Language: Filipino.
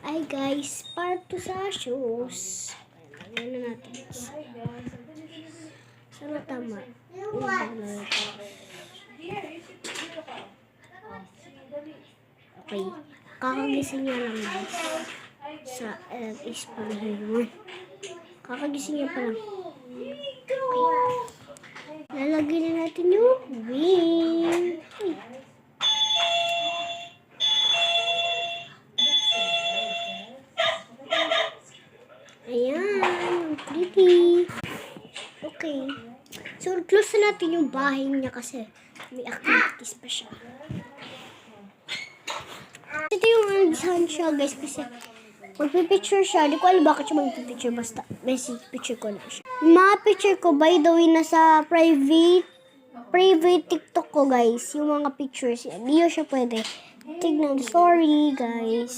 Ay guys, part to sa shoes. Lagyan na natin. Sana tama. Okay. Kakagising niya lang guys. Sa is pa rin. Kakagising niya pa lang. Okay. Lalagyan na natin yung wing. Ayan, pretty. Okay. So, close na natin yung bahay niya kasi may activities pa siya. Ito yung alisan siya, guys, kasi magpipicture siya. Di ko alam bakit siya magpipicture. Basta, message picture ko lang siya. Mga picture ko, by the way, nasa private TikTok ko, guys. Yung mga pictures. Hindi siya pwede. Tignan. Sorry, guys.